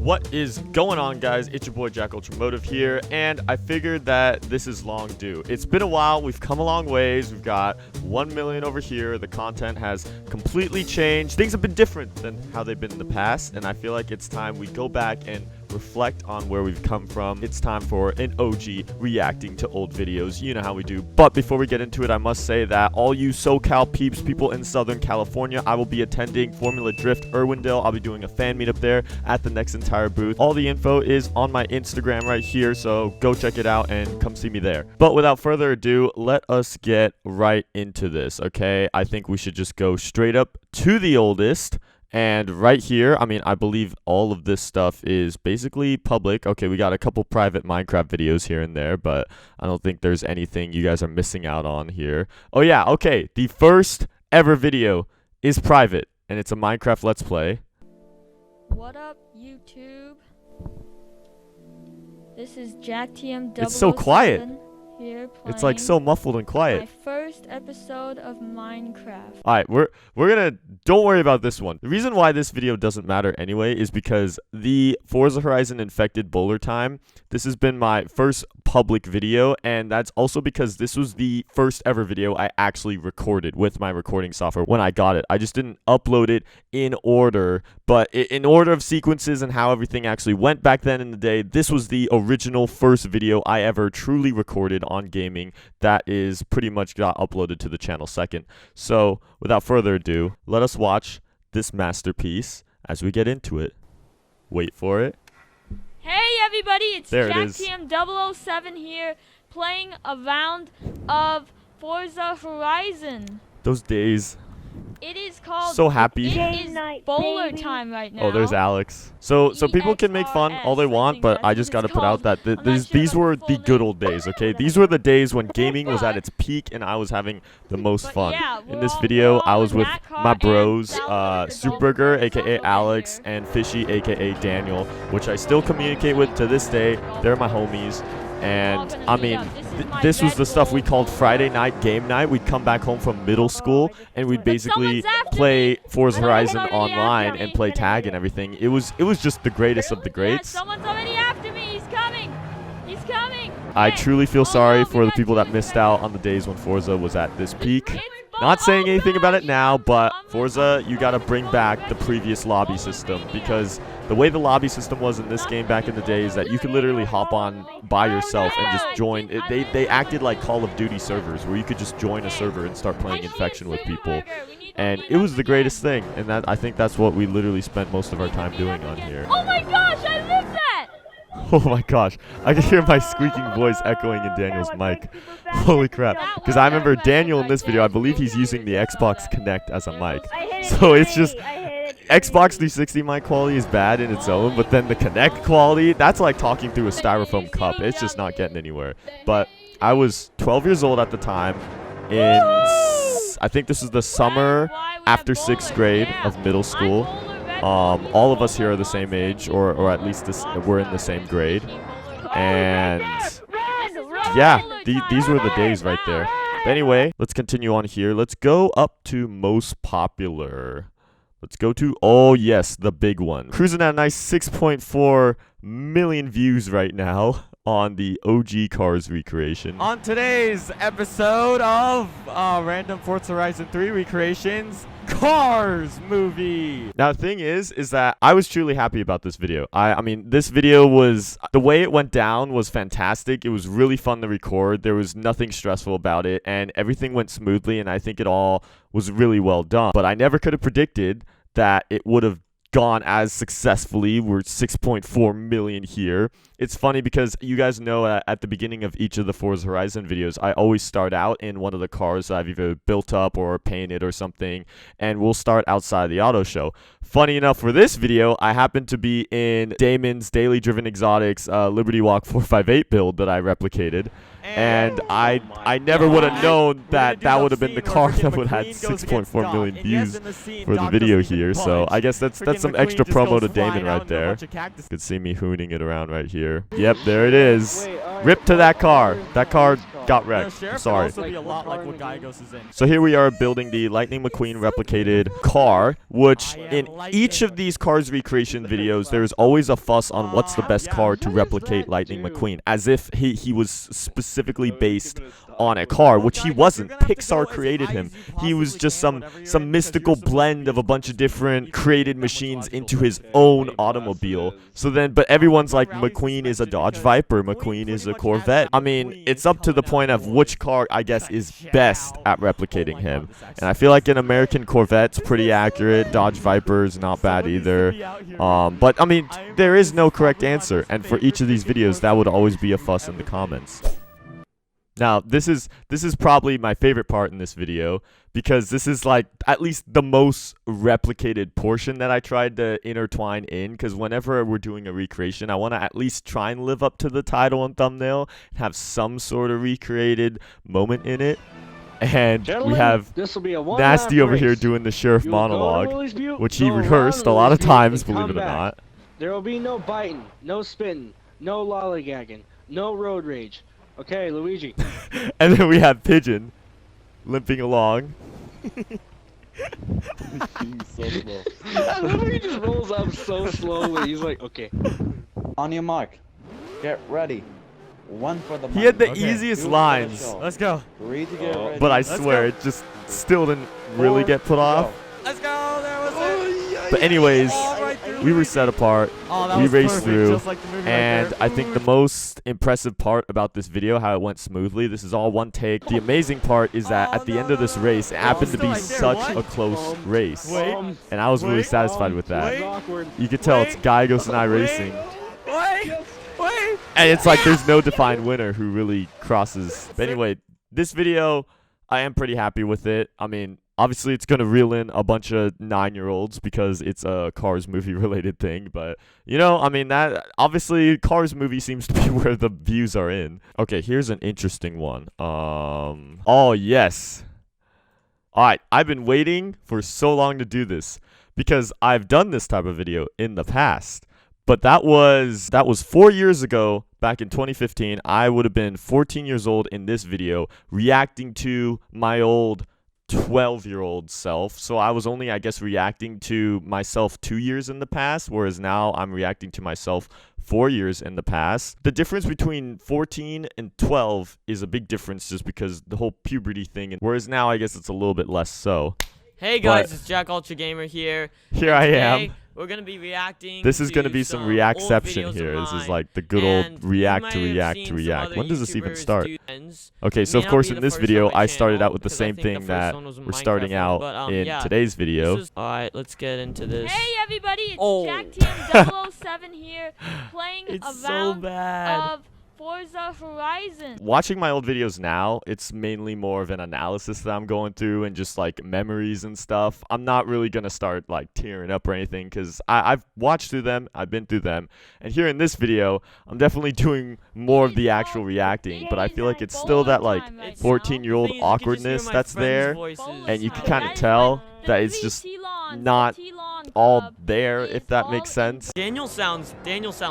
What is going on, guys? It's your boy JackUltraMotive here, and I figured that this is long due. It's been a while. We've come a long ways. We've got 1 million over here. The content has completely changed. Things have been different than how they've been in the past, and I feel like it's time we go back and reflect on where we've come from. It's time for an OG reacting to old videos. You know how we do. But before we get into it, I must say that all you SoCal peeps, people in Southern California, I will be attending Formula Drift Irwindale. I'll be doing a fan meetup there at the next entire booth. All the info is on my Instagram right here, so go check it out and come see me there. But without further ado, let us get right into this, okay? I think we should just go straight up to the oldest. And right here, I believe all of this stuff is basically public. Okay, we got a couple private Minecraft videos here and there, but I don't think there's anything you guys are missing out on here. Oh yeah, okay, the first ever video is private, and it's a Minecraft Let's Play. What up, YouTube? This is JackTM007. It's so quiet. Here it's like so muffled and quiet. My first episode of Minecraft. Alright, we're gonna, don't worry about this one. The reason why this video doesn't matter anyway is because the Forza Horizon Infected Bowler Time, this has been my first public video, and that's also because this was the first ever video I actually recorded with my recording software when I got it. I just didn't upload it in order, but in order of sequences and how everything actually went back then in the day, this was the original first video I ever truly recorded on gaming that is pretty much got uploaded to the channel second. So without further ado, let us watch this masterpiece as we get into it. Wait for it. Hey everybody, it's there JackTM007 here playing a round of Forza Horizon. Those days. It is called so happy. It is bowler time right now. Oh, there's Alex. So people can make fun all they want, but I just gotta put out that these were the good old days, okay? These were the days when gaming was at its peak and I was having the most fun. In this video, I was with my bros, Superburger, aka Alex, and Fishy, aka Daniel, which I still communicate with to this day. They're my homies. And this was the stuff we called Friday night game night. We'd come back home from middle school and we'd basically play Forza Horizon online and play tag and everything. It was just the greatest of the greats. Someone's already after me. He's coming. He's coming. I truly feel sorry for the people that missed out on the days when Forza was at this peak. Not saying anything about it now, but Forza, you gotta bring back the previous lobby system, because the way the lobby system was in this game back in the day is that you could literally hop on by yourself and just join. They acted like Call of Duty servers, where you could just join a server and start playing Infection with people. And it was the greatest thing, and I think that's what we literally spent most of our time doing on here. Oh my gosh, I lived that! Oh my gosh, I can hear my squeaking voice echoing in Daniel's mic. Holy crap. Because I remember Daniel in this video, I believe he's using the Xbox Kinect as a mic. So it's just, Xbox 360 mic quality is bad in its own, but then the Kinect quality, that's like talking through a styrofoam cup. It's just not getting anywhere. But I was 12 years old at the time in, I think this is the summer after 6th grade of middle school. All of us here are the same age, or at least we're in the same grade. And yeah, these were the days right there. But anyway, let's continue on here. Let's go up to most popular. Let's go to, oh yes, the big one. Cruising at a nice 6.4 million views right now on the OG Cars recreation. On today's episode of Random Forza Horizon 3 Recreations, Cars movie. Now the thing is that I was truly happy about this video. I mean, this video was, the way it went down was fantastic. It was really fun to record. There was nothing stressful about it, and everything went smoothly, and I think it all was really well done. But I never could have predicted that it would have gone as successfully. We're 6.4 million here. It's funny because you guys know at the beginning of each of the Forza Horizon videos, I always start out in one of the cars that I've either built up or painted or something, and we'll start outside the auto show. Funny enough, for this video, I happen to be in Damon's Daily Driven Exotics Liberty Walk 458 build that I replicated. And I never would have known that that would have been the car that would have had 6.4 million views for the video here. So I guess that's some extra promo to Damon right there. You could see me hooning it around right here. Yep, there it is. Rip to that car. That car got wrecked. I'm sorry. Also be a lot like what Gyagos is in. So here we are building the Lightning McQueen replicated car, which in each of these Cars recreation videos, there is always a fuss on what's the best car to replicate Lightning McQueen, as if he was specifically based on a car, which he wasn't. Pixar created him. He was just some mystical blend of a bunch of different created machines into his own automobile. So then, but everyone's like, McQueen is a Dodge Viper, McQueen is a Corvette. I mean, it's up to the point of which car, I guess, is best at replicating him. And I feel like an American Corvette's pretty accurate. Dodge Viper's not bad either. But, I mean, there is no correct answer. And for each of these videos, that would always be a fuss in the comments. Now, this is probably my favorite part in this video, because this is like at least the most replicated portion that I tried to intertwine in, because whenever we're doing a recreation, I want to at least try and live up to the title and thumbnail and have some sort of recreated moment in it. And we have Nasty over here doing the sheriff monologue, which he rehearsed a lot of times, believe it or not. There will be no biting, no spitting, no lollygagging, no road rage. Okay, Luigi. And then we have Pigeon limping along. So slow. I love how he just rolls up so slowly. He's like, okay. On your mark. Get ready. One for the He had the easiest lines. Let's go. Three to get ready. But I swear, it just still didn't really get put off. Let's go. There was it. But anyways, we were set apart. We raced through. Like And I think the most impressive part about this video, how it went smoothly, this is all one take. The amazing part is that at the end of this race, it happened to be such a close race. And I was really satisfied with that. You could tell it's Gyagos and I racing. And it's like there's no defined winner who really crosses. But anyway, this video, I am pretty happy with it. I mean, obviously it's going to reel in a bunch of 9-year-olds because it's a Cars movie related thing. But, you know, I mean, that obviously Cars movie seems to be where the views are in. Okay, here's an interesting one. Oh, yes. All right, I've been waiting for so long to do this because I've done this type of video in the past. But that was 4 years ago, back in 2015. I would have been 14 years old in this video, reacting to my old 12-year-old self. So I was only, I guess, reacting to myself 2 years in the past, whereas now I'm reacting to myself 4 years in the past. The difference between 14 and 12 is a big difference just because the whole puberty thing, whereas now I guess it's a little bit less so. Hey guys, it's JackUltraGamer here. Here I am. We're gonna be reacting. This is gonna be some reactception here. This is like the good old react to react to react. When does this even start? Okay, so of course in this video I started out with the same thing that we're starting out in today's video. Alright, let's get into this. Hey everybody, it's Jack Team 007 here, playing It's a so round bad. of Forza Horizon. Watching my old videos now, it's mainly more of an analysis that I'm going through and just like memories and stuff. I'm not really going to start like tearing up or anything because I've watched through them, I've been through them. And here in this video, I'm definitely doing more of the actual reacting, but I feel like it's still that like 14-year-old awkwardness that's there. And you can kind of tell that it's just not all there, if that makes sense. Daniel sounds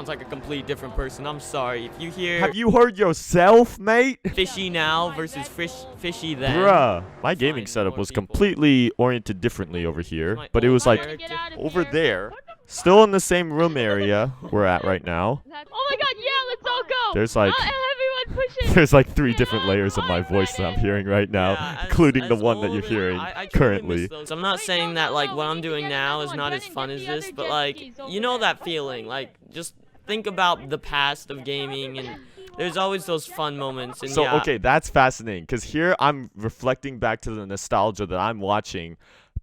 like a complete different person. I'm sorry. If you hear Have you heard yourself, mate? fishy now versus fishy then. Bruh, my gaming setup was completely oriented differently over here, but it was like over there, still in the same room area we're at right now. Oh my god, yeah, let's all go. There's like Everyone pushing. there's like 3 different layers of my voice that I'm hearing right now, Yeah, including the as one that you're old, hearing I truly currently. miss those. I'm not saying that like what I'm doing now is not as fun as this, but like you know that feeling. Like just think about the past of gaming, and there's always those fun moments. And So yeah, okay, that's fascinating because here I'm reflecting back to the nostalgia that I'm watching.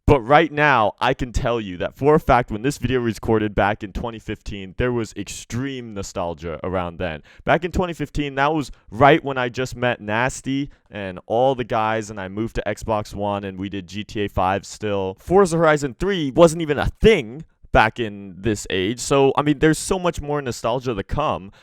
But right now, I can tell you that for a fact, when this video was recorded back in 2015, there was extreme nostalgia around then. Back in 2015, that was right when I just met Nasty and all the guys, and I moved to Xbox One, and we did GTA 5 still. Forza Horizon 3 wasn't even a thing back in this age. So, I mean, there's so much more nostalgia to come.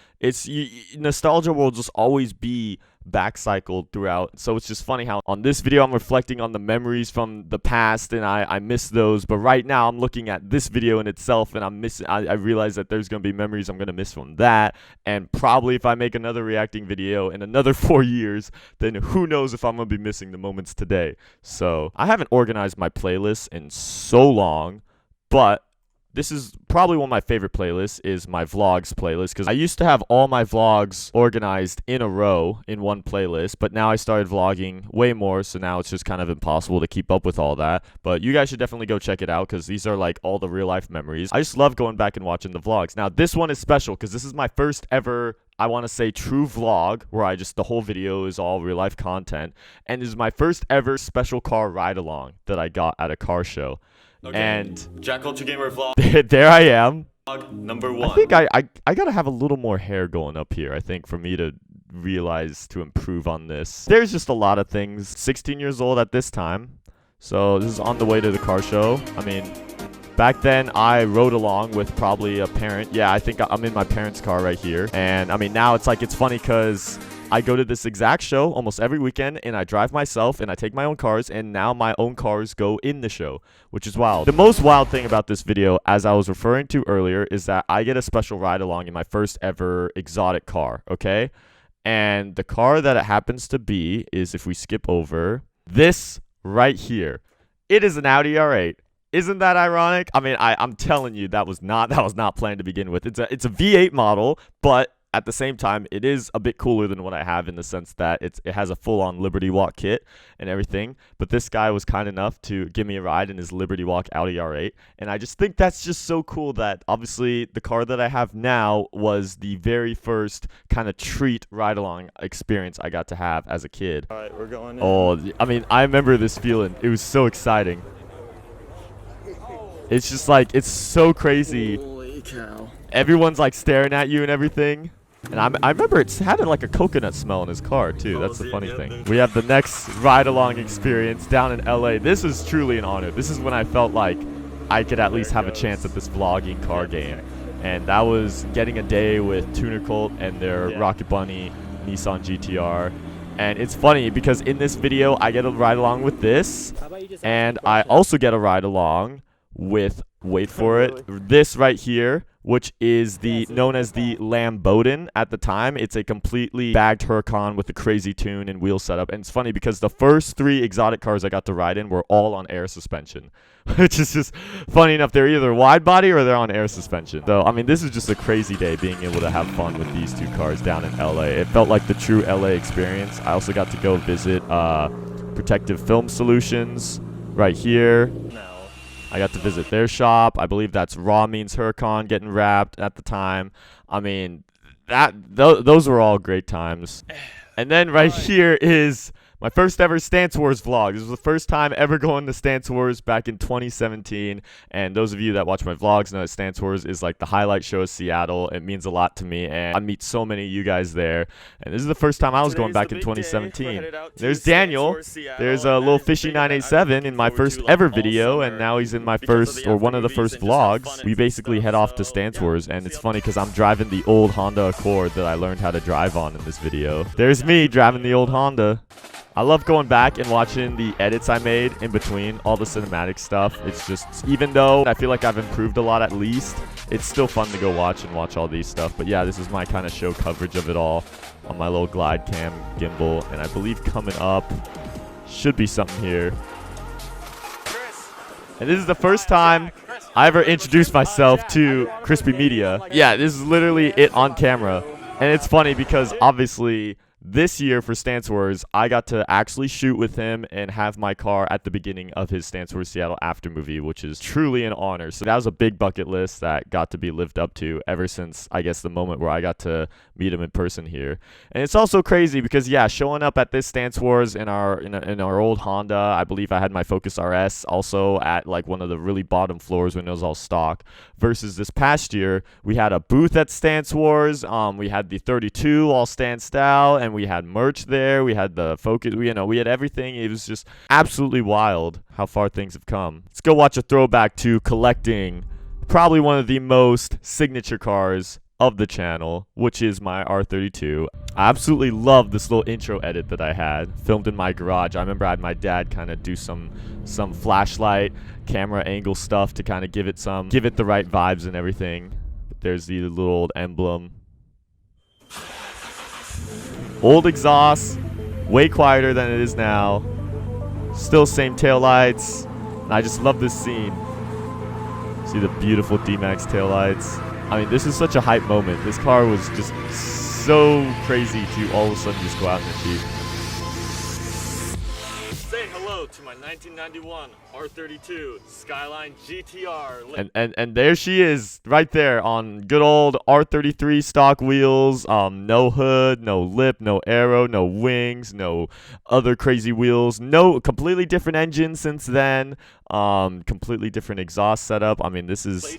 Nostalgia will just always be back cycled throughout. So it's just funny how on this video I'm reflecting on the memories from the past, and I miss those. But right now I'm looking at this video in itself, and I realize that there's gonna be memories I'm gonna miss from that. And probably if I make another reacting video in another 4 years, then who knows if I'm gonna be missing the moments today. So I haven't organized my playlist in so long, but this is probably one of my favorite playlists, is my vlogs playlist, because I used to have all my vlogs organized in a row in one playlist, but now I started vlogging way more, so now it's just kind of impossible to keep up with all that. But you guys should definitely go check it out, because these are like all the real life memories. I just love going back and watching the vlogs. Now this one is special because this is my first ever, I want to say, true vlog where the whole video is all real life content, and this is my first ever special car ride along that I got at a car show. Okay. And JackUltraGamer vlog there I am. number 1. I think I gotta have a little more hair going up here, I think, for me to realize to improve on this. There's just a lot of things. 16 years old at this time, so this is on the way to the car show. I mean, back then I rode along with probably a parent. Yeah, I think I'm in my parents' car right here. And I mean, now it's funny because I go to this exact show almost every weekend, and I drive myself, and I take my own cars, and now my own cars go in the show, which is wild. The most wild thing about this video, as I was referring to earlier, is that I get a special ride along in my first ever exotic car, okay? And the car that it happens to be is, if we skip over, this right here. It is an Audi R8. Isn't that ironic? I mean, I'm telling you, that was not planned to begin with. It's a V8 model, but at the same time, it is a bit cooler than what I have, in the sense that it has a full-on Liberty Walk kit and everything. But this guy was kind enough to give me a ride in his Liberty Walk Audi R8, and I just think that's just so cool that obviously the car that I have now was the very first kind of treat ride-along experience I got to have as a kid. All right, we're going in. Oh, I mean, I remember this feeling. It was so exciting. It's just it's so crazy. Holy cow. Everyone's staring at you and everything. And I remember it had a coconut smell in his car too. That's the funny thing. We have the next ride-along experience down in LA. This is truly an honor. This is when I felt like I could at least have a chance at this vlogging car game. And that was getting a day with Tuner Cult and their Rocket Bunny Nissan GTR. And it's funny because in this video I get a ride along with this, and I also get a ride along with, wait for it, this right here, which is known as the Lamboden at the time. It's a completely bagged Huracan with a crazy tune and wheel setup. And it's funny because the first 3 exotic cars I got to ride in were all on air suspension, which is just funny enough. They're either wide body or they're on air suspension. So, I mean, this is just a crazy day being able to have fun with these 2 cars down in LA. It felt like the true LA experience. I also got to go visit Protective Film Solutions right here. I got to visit their shop. I believe that's Raw Means Huracan getting wrapped at the time. I mean, those were all great times. And then right here is my first ever Stance Wars vlog. This was the first time ever going to Stance Wars back in 2017. And those of you that watch my vlogs know that Stance Wars is the highlight show of Seattle. It means a lot to me, and I meet so many of you guys there. And this is the first time I was going back in 2017. There's Daniel. There's a little Fishy 987 in my first ever video, and now he's in my first, or one of the first vlogs. We basically head off to Stance Wars, and it's funny because I'm driving the old Honda Accord that I learned how to drive on in this video. There's me driving the old Honda. I love going back and watching the edits I made in between all the cinematic stuff. It's just, even though I feel like I've improved a lot at least, it's still fun to go watch all these stuff. But yeah, this is my kind of show coverage of it all on my little glide cam gimbal. And I believe coming up should be something here. And this is the first time I ever introduced myself to Crispy Media. Yeah, this is literally it on camera. And it's funny because obviously this year for Stance Wars, I got to actually shoot with him and have my car at the beginning of his Stance Wars Seattle after movie, which is truly an honor. So that was a big bucket list that got to be lived up to ever since, I guess, the moment where I got to meet him in person here. And it's also crazy because, yeah, showing up at this Stance Wars in our old Honda, I believe I had my Focus RS also at one of the really bottom floors when it was all stock, versus this past year, we had a booth at Stance Wars. We had the 32 all stand style, and we had merch there. We had the Focus. We had everything. It was just absolutely wild how far things have come. Let's go watch a throwback to collecting probably one of the most signature cars of the channel, which is my R32. I absolutely love this little intro edit that I had filmed in my garage. I remember I had my dad kind of do some flashlight camera angle stuff to kind of give it the right vibes and everything. There's the little old emblem. Old exhaust, way quieter than it is now. Still same taillights. And I just love this scene. See the beautiful D-Max taillights. I mean, this is such a hype moment. This car was just so crazy to all of a sudden just go out in the Jeep. Say hello to my 1991 R32 Skyline GTR. And there she is, right there on good old R33 stock wheels. No hood, no lip, no arrow, no wings, no other crazy wheels. No, completely different engine since then. Completely different exhaust setup. I mean, this is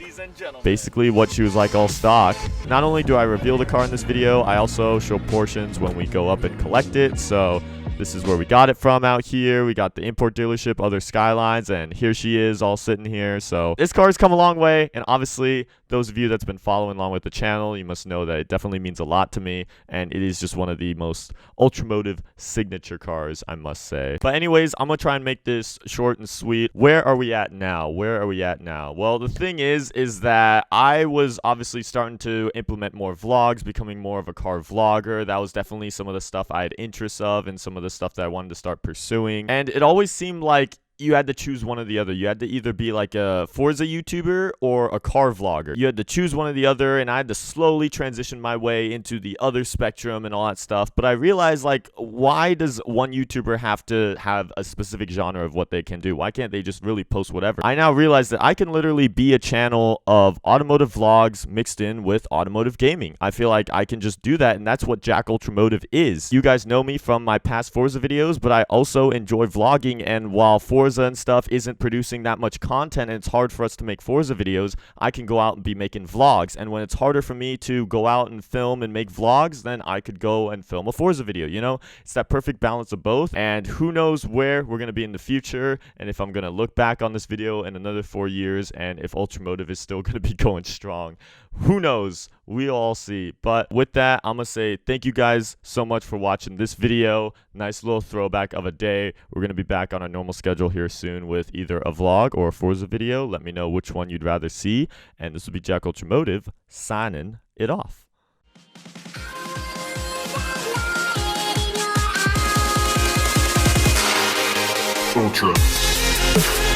basically what she was like all stock. Not only do I reveal the car in this video, I also show portions when we go up and collect it. So this is where we got it from out here. We got the import dealership, other Skylines, and here she is all sitting here. So this car has come a long way, and obviously those of you that's been following along with the channel, you must know that it definitely means a lot to me, and it is just one of the most UltraMotive signature cars, I must say. But anyways, I'm gonna try and make this short and sweet. Where are we at now? Where are we at now? Well, the thing is that I was obviously starting to implement more vlogs, becoming more of a car vlogger. That was definitely some of the stuff I had interests of and some of the stuff that I wanted to start pursuing. And it always seemed like you had to choose one or the other. You had to either be like a Forza YouTuber or a car vlogger. You had to choose one or the other, and I had to slowly transition my way into the other spectrum and all that stuff. But I realized, like, why does one YouTuber have to have a specific genre of what they can do? Why can't they just really post whatever? I now realize that I can literally be a channel of automotive vlogs mixed in with automotive gaming. I feel like I can just do that, and that's what JackUltraMotive is. You guys know me from my past Forza videos, but I also enjoy vlogging, and while Forza and stuff isn't producing that much content and it's hard for us to make Forza videos, I can go out and be making vlogs. And when it's harder for me to go out and film and make vlogs, then I could go and film a Forza video, you know? It's that perfect balance of both, and who knows where we're going to be in the future, and if I'm going to look back on this video in another 4 years, and if UltraMotive is still going to be going strong. Who knows? We'll all see. But with that, I'm going to say thank you guys so much for watching this video. Nice little throwback of a day. We're going to be back on our normal schedule here soon with either a vlog or a Forza video. Let me know which one you'd rather see. And this will be JackUltraMotive signing it off. Ultra.